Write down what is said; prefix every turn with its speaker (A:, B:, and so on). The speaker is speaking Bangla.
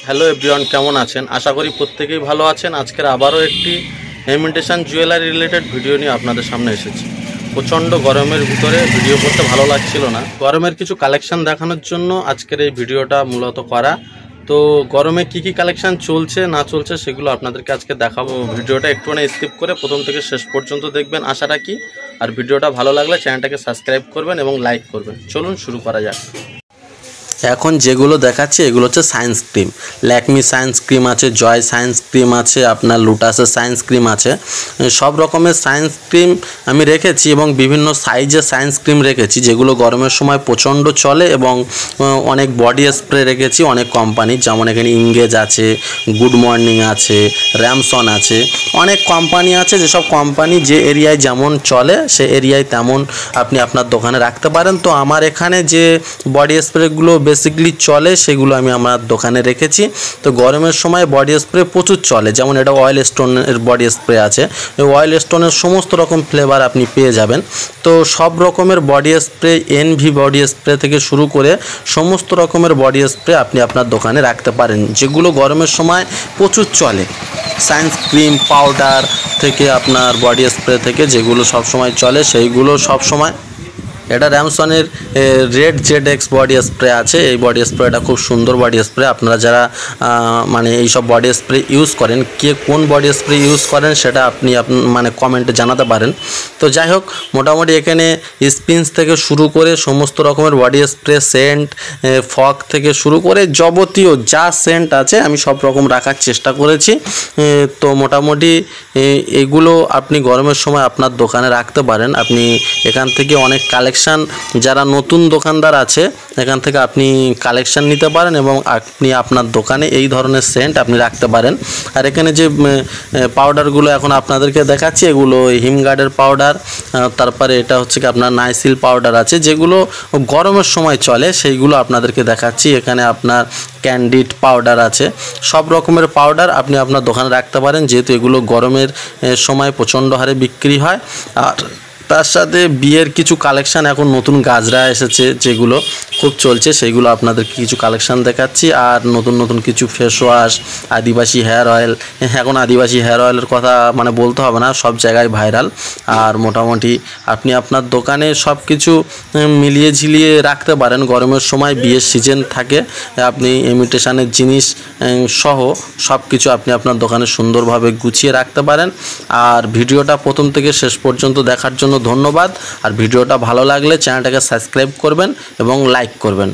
A: হ্যালো এভরিওয়ান, কেমন আছেন? আশা করি প্রত্যেকেই ভালো আছেন। আজকের আবারও একটি ইমিটেশন জুয়েলারি রিলেটেড ভিডিও নিয়ে আপনাদের সামনে এসেছি। প্রচণ্ড গরমের ভিতরে ভিডিও করতে ভালো লাগছিল না, গরমের কিছু কালেকশন দেখানোর জন্য আজকের এই ভিডিওটা মূলত করা। তো গরমে কি কি কালেকশন চলছে না চলছে সেগুলো আপনাদেরকে আজকে দেখাবো। ভিডিওটা একটুখানি স্কিপ করে প্রথম থেকে শেষ পর্যন্ত দেখবেন আশা রাখি। আর ভিডিওটা ভালো লাগলে চ্যানেলটাকে সাবস্ক্রাইব করবেন এবং লাইক করবেন। চলুন শুরু করা যাক। এখন যেগুলো দেখাচ্ছি এগুলো হচ্ছে science cream. Lakme science cream আছে, জয় সায়েন্স ক্রিম আছে, আপনার লোটাসের সায়েন্স ক্রিম আছে। সব রকমের সায়েন্স ক্রিম আমি রেখেছি এবং বিভিন্ন সাইজের সায়েন্স ক্রিম রেখেছি, যেগুলো গরমের সময় প্রচণ্ড চলে। এবং অনেক বডি স্প্রে রেখেছি অনেক কোম্পানির, যেমন এখানে ইংগেজ আছে, গুড মর্নিং আছে, র্যামসন আছে, অনেক কোম্পানি আছে। যেসব কোম্পানি যে এরিয়ায় যেমন চলে সে এরিয়ায় তেমন আপনি আপনার দোকানে রাখতে পারেন। তো আমার এখানে যে বডি স্প্রেগুলো বেসিক্যালি চলে সেগুলো আমি আমার দোকানে রেখেছি। তো গরমের সময় বডি স্প্রে প্রচুর চলে, যেমন এটা অয়েল স্টোনের বডি স্প্রে আছে। এই অয়েল স্টোনের সমস্ত রকম ফ্লেভার আপনি পেয়ে যাবেন। তো সব রকমের body spray, Envy body spray থেকে শুরু করে সমস্ত রকমের বডি স্প্রে আপনি আপনার দোকানে রাখতে পারেন, যেগুলো গরমের সময় প্রচুর চলে। সায়েন্স ক্রিম, পাউডার থেকে আপনার বডি স্প্রে থেকে যেগুলো সব সময় চলে সেইগুলো সব সময়। এটা র্যামসনের রেড ZX বডি স্প্রে আছে। এই বডি স্প্রেটা খুব সুন্দর বডি স্প্রে। আপনারা যারা মানে এইসব বডি স্প্রে ইউজ করেন, কে কোন বডি স্প্রে ইউজ করেন সেটা আপনি মানে কমেন্টে জানাতে পারেন। তো যাই হোক, মোটামুটি এখানে স্পিন্স থেকে শুরু করে সমস্ত রকমের বডি স্প্রে, সেন্ট, ফগ থেকে শুরু করে যাবতীয় যা সেন্ট আছে আমি সব রকম রাখার চেষ্টা করেছি। তো মোটামুটি এগুলো আপনি গরমের সময় আপনার দোকানে রাখতে পারেন। আপনি এখান থেকে অনেক কালেকশান, যারা নতুন দোকানদার আছে এখান থেকে আপনি কালেকশান নিতে পারেন এবং আপনি আপনার দোকানে এই ধরনের সেন্ট আপনি রাখতে পারেন। আর এখানে যে পাউডারগুলো এখন আপনাদেরকে দেখাচ্ছি, এগুলো হিমগার্ডের পাউডার, তারপরে এটা হচ্ছে কি আপনার নাইসিল পাউডার আছে, যেগুলো গরমের সময় চলে সেইগুলো আপনাদেরকে দেখাচ্ছি। এখানে আপনার ক্যান্ডিড পাউডার আছে। সব রকমের পাউডার আপনি আপনার দোকানে রাখতে পারেন, যেহেতু এগুলো গরমের সময় প্রচণ্ড হারে বিক্রি হয়। আর তার সাথে বিয়ের কিছু কালেকশান, এখন নতুন গাজরা এসেছে যেগুলো খুব চলছে, সেইগুলো আপনাদের কিছু কালেকশান দেখাচ্ছি। আর নতুন নতুন কিছু ফেস ওয়াশ, আদিবাসী হেয়ার অয়েল। এখন আদিবাসী হেয়ার অয়েলের কথা মানে বলতে হবে না, সব জায়গায় ভাইরাল। আর মোটামুটি আপনি আপনার দোকানে সব কিছু মিলিয়ে ঝিলিয়ে রাখতে পারেন। গরমের সময় বিয়ের সিজন থাকে, আপনি ইমিটেশনের জিনিস সহ সব কিছু আপনি আপনার দোকানে সুন্দরভাবে গুছিয়ে রাখতে পারেন। আর ভিডিওটা প্রথম থেকে শেষ পর্যন্ত দেখার জন্য ধন্যবাদ। আর ভিডিওটা ভালো লাগলে চ্যানেলটাকে সাবস্ক্রাইব করবেন এবং লাইক করবেন।